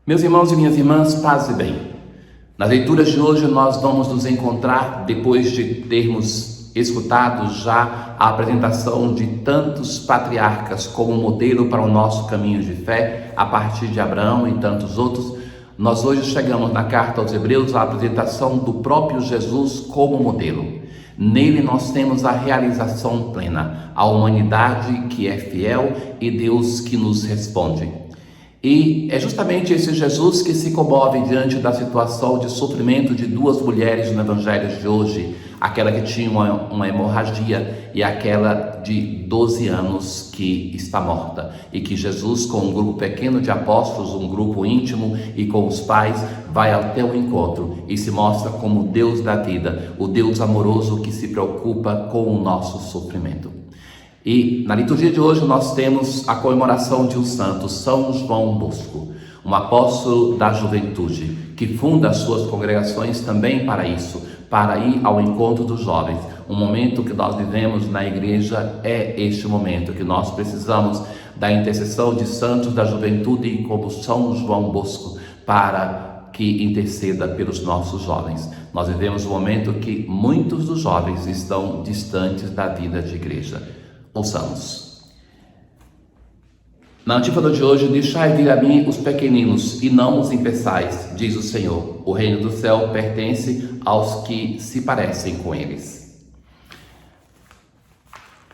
Meus irmãos e minhas irmãs, paz e bem. Nas leituras de hoje nós vamos nos encontrar depois de termos escutado já a apresentação de tantos patriarcas como modelo para o nosso caminho de fé, a partir de Abraão e tantos outros. Nós hoje chegamos na carta aos Hebreus à apresentação do próprio Jesus como modelo. Nele nós temos a realização plena, a humanidade que é fiel e Deus que nos responde. E é justamente esse Jesus que se comove diante da situação de sofrimento de duas mulheres no Evangelho de hoje, aquela que tinha uma hemorragia e aquela de 12 anos que está morta. E que Jesus, com um grupo pequeno de apóstolos, um grupo íntimo e com os pais, vai até o encontro e se mostra como Deus da vida, o Deus amoroso que se preocupa com o nosso sofrimento. E na liturgia de hoje nós temos a comemoração de um santo, São João Bosco, um apóstolo da juventude, que funda as suas congregações também para isso, para ir ao encontro dos jovens. Um momento que nós vivemos na igreja é este momento, que nós precisamos da intercessão de santos da juventude como São João Bosco, para que interceda pelos nossos jovens. Nós vivemos um momento que muitos dos jovens estão distantes da vida de igreja. Ouçamos. Na antífona de hoje: deixai vir a mim os pequeninos e não os impeçais, diz o Senhor. O reino do céu pertence aos que se parecem com eles.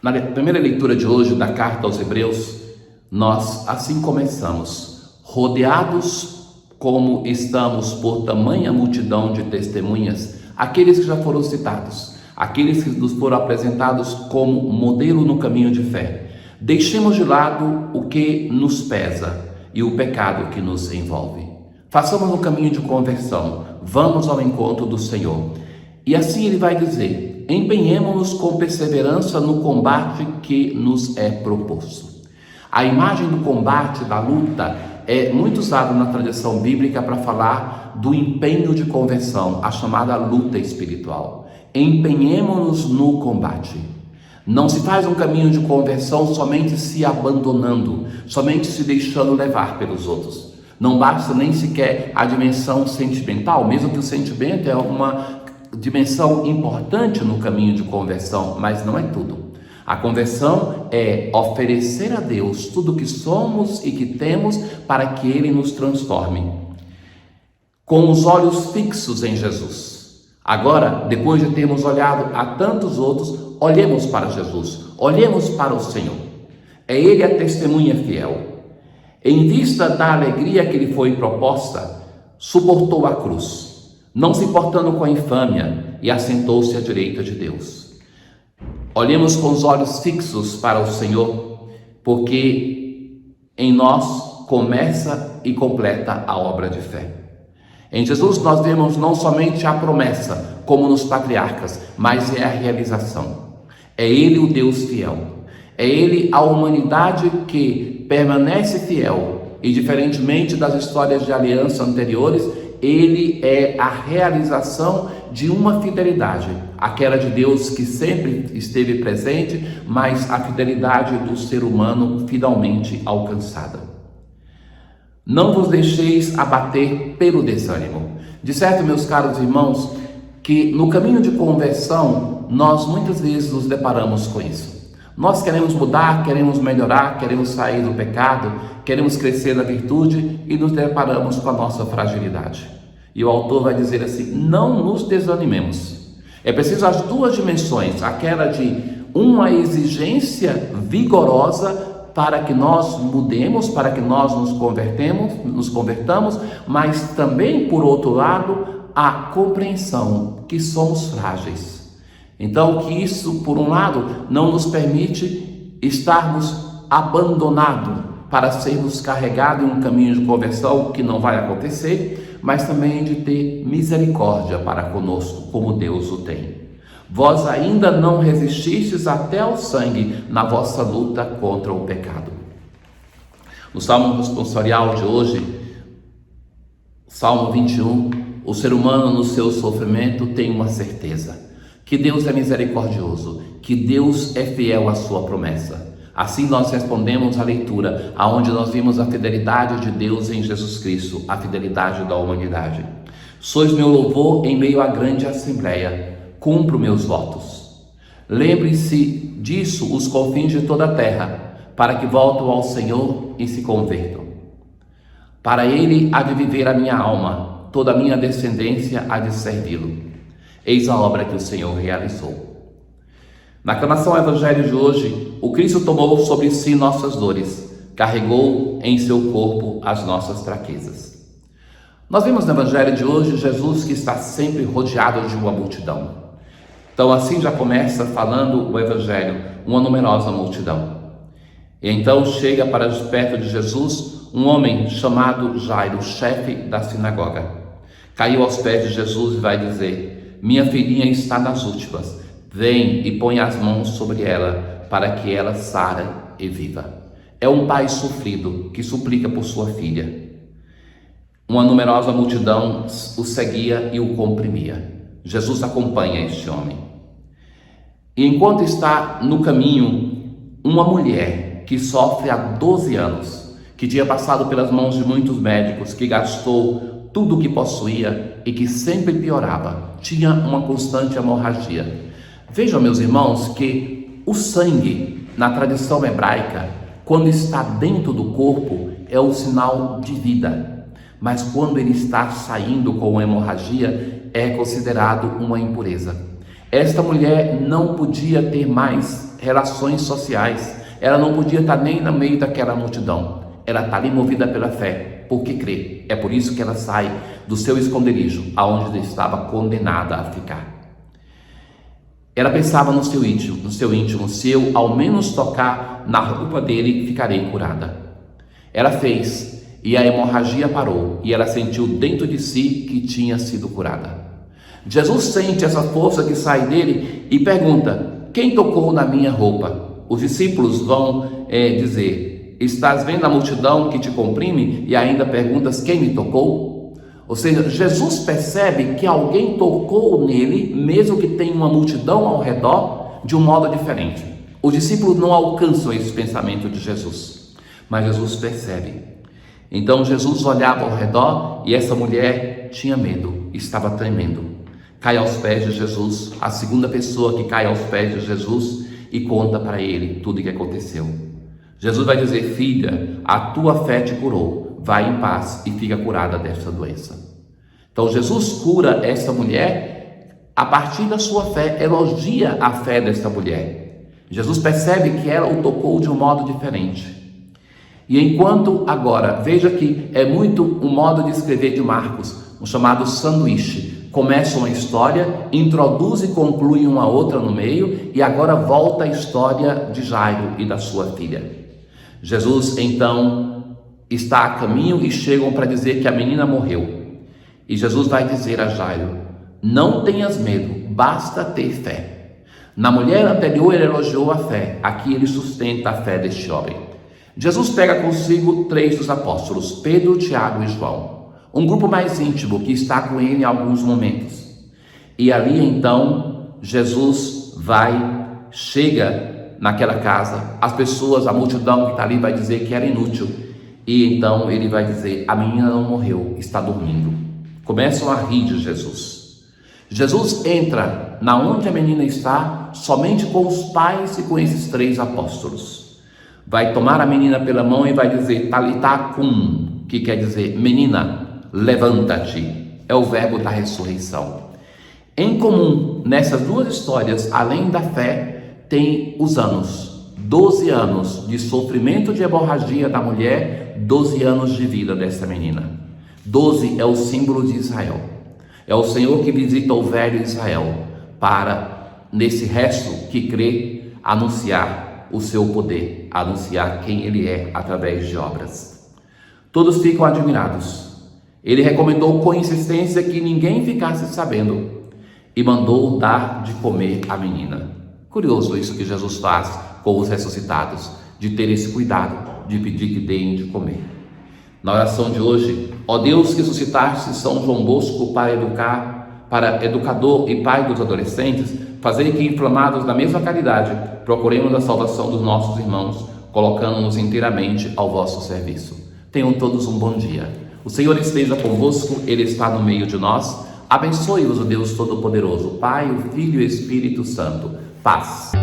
Na primeira leitura de hoje da carta aos Hebreus, nós assim começamos: rodeados como estamos por tamanha multidão de testemunhas, aqueles que já foram citados, aqueles que nos foram apresentados como modelo no caminho de fé. Deixemos de lado o que nos pesa e o pecado que nos envolve. Façamos um caminho de conversão, vamos ao encontro do Senhor. E assim ele vai dizer: empenhemo-nos com perseverança no combate que nos é proposto. A imagem do combate, da luta, é muito usada na tradição bíblica para falar do empenho de conversão, a chamada luta espiritual. Empenhemo-nos no combate. Não se faz um caminho de conversão somente se abandonando, somente se deixando levar pelos outros. Não basta nem sequer a dimensão sentimental, mesmo que o sentimento é uma dimensão importante no caminho de conversão, mas não é tudo. A conversão é oferecer a Deus tudo o que somos e que temos para que Ele nos transforme, com os olhos fixos em Jesus. Agora, depois de termos olhado a tantos outros, olhemos para Jesus, olhemos para o Senhor. É Ele a testemunha fiel. Em vista da alegria que lhe foi proposta, suportou a cruz, não se importando com a infâmia, e assentou-se à direita de Deus. Olhemos com os olhos fixos para o Senhor, porque em nós começa e completa a obra de fé. Em Jesus nós vemos não somente a promessa, como nos patriarcas, mas é a realização. É Ele o Deus fiel. É Ele a humanidade que permanece fiel. E diferentemente das histórias de aliança anteriores, Ele é a realização de uma fidelidade, aquela de Deus que sempre esteve presente, mas a fidelidade do ser humano finalmente alcançada. Não vos deixeis abater pelo desânimo. De certo, meus caros irmãos, que no caminho de conversão, nós muitas vezes nos deparamos com isso. Nós queremos mudar, queremos melhorar, queremos sair do pecado, queremos crescer na virtude e nos deparamos com a nossa fragilidade. E o autor vai dizer assim: não nos desanimemos. É preciso as duas dimensões, aquela de uma exigência vigorosa para que nós mudemos, para que nós nos convertamos, mas também, por outro lado, a compreensão que somos frágeis. Então, que isso, por um lado, não nos permite estarmos abandonados para sermos carregados em um caminho de conversão que não vai acontecer, mas também de ter misericórdia para conosco, como Deus o tem. Vós ainda não resististes até ao sangue na vossa luta contra o pecado. No Salmo responsorial de hoje, Salmo 21, o ser humano no seu sofrimento tem uma certeza: que Deus é misericordioso, que Deus é fiel à sua promessa. Assim nós respondemos à leitura, aonde nós vimos a fidelidade de Deus em Jesus Cristo, a fidelidade da humanidade. Sois meu louvor em meio à grande assembleia, cumpro meus votos. Lembre-se disso os confins de toda a terra, para que voltem ao Senhor e se convertam. Para Ele há de viver a minha alma, toda a minha descendência há de servi-lo. Eis a obra que o Senhor realizou. Na aclamação ao Evangelho de hoje, o Cristo tomou sobre si nossas dores, carregou em seu corpo as nossas fraquezas. Nós vimos no Evangelho de hoje Jesus que está sempre rodeado de uma multidão. Então assim já começa falando o Evangelho, uma numerosa multidão. E então chega para perto de Jesus um homem chamado Jairo, chefe da sinagoga. Caiu aos pés de Jesus e vai dizer: minha filhinha está nas últimas, vem e põe as mãos sobre ela, para que ela sare e viva. É um pai sofrido que suplica por sua filha. Uma numerosa multidão o seguia e o comprimia. Jesus acompanha este homem. E enquanto está no caminho, uma mulher que sofre há 12 anos, que tinha passado pelas mãos de muitos médicos, que gastou tudo o que possuía e que sempre piorava, tinha uma constante hemorragia. Vejam, meus irmãos, que o sangue, na tradição hebraica, quando está dentro do corpo, é o sinal de vida. Mas quando ele está saindo com hemorragia, é considerado uma impureza. Esta mulher não podia ter mais relações sociais. Ela não podia estar nem no meio daquela multidão. Ela está ali movida pela fé, porque crê. É por isso que ela sai do seu esconderijo, aonde estava condenada a ficar. Ela pensava no seu íntimo, se eu ao menos tocar na roupa dele, ficarei curada. Ela fez, e a hemorragia parou, e ela sentiu dentro de si que tinha sido curada. Jesus sente essa força que sai dele e pergunta: quem tocou na minha roupa? Os discípulos vão dizer: estás vendo a multidão que te comprime e ainda perguntas quem me tocou? Ou seja, Jesus percebe que alguém tocou nele, mesmo que tenha uma multidão ao redor, de um modo diferente. Os discípulos não alcançam esse pensamento de Jesus, mas Jesus percebe. Então Jesus olhava ao redor e essa mulher tinha medo, estava tremendo. Cai aos pés de Jesus, a segunda pessoa que cai aos pés de Jesus e conta para ele tudo o que aconteceu. Jesus vai dizer: filha, a tua fé te curou. Vai em paz e fica curada desta doença. Então Jesus cura esta mulher a partir da sua fé, elogia a fé desta mulher. Jesus percebe que ela o tocou de um modo diferente. E enquanto agora, veja que é muito um modo de escrever de Marcos, um chamado sanduíche. Começa uma história, introduz e conclui uma outra no meio, e agora volta a história de Jairo e da sua filha. Jesus então está a caminho e chegam para dizer que a menina morreu. E Jesus vai dizer a Jairo: não tenhas medo, basta ter fé. Na mulher anterior ele elogiou a fé, aqui ele sustenta a fé deste homem. Jesus pega consigo 3 dos apóstolos, Pedro, Tiago e João, um grupo mais íntimo que está com ele em alguns momentos. E ali então Jesus chega naquela casa, as pessoas, a multidão que está ali vai dizer que era inútil. E então ele vai dizer: a menina não morreu, está dormindo. Começam a rir de Jesus. Jesus entra na onde a menina está, somente com os pais e com esses 3 apóstolos. Vai tomar a menina pela mão e vai dizer Talitá cum, que quer dizer: menina, levanta-te. É o verbo da ressurreição. Em comum nessas duas histórias, além da fé, tem os anos. 12 anos de sofrimento de hemorragia da mulher, 12 anos de vida dessa menina. 12 é o símbolo de Israel. É o Senhor que visita o velho Israel para, nesse resto que crê, anunciar o seu poder, anunciar quem ele é através de obras. Todos ficam admirados. Ele recomendou com insistência que ninguém ficasse sabendo e mandou dar de comer à menina. Curioso isso que Jesus faz com os ressuscitados, de ter esse cuidado, de pedir que deem de comer. Na oração de hoje: ó Deus que suscitaste São João Bosco para educador e pai dos adolescentes, fazei que, inflamados da mesma caridade, procuremos a salvação dos nossos irmãos, colocando-nos inteiramente ao vosso serviço. Tenham todos um bom dia. O Senhor esteja convosco, Ele está no meio de nós. Abençoe-vos o Deus Todo-Poderoso, Pai, o Filho e o Espírito Santo. Paz.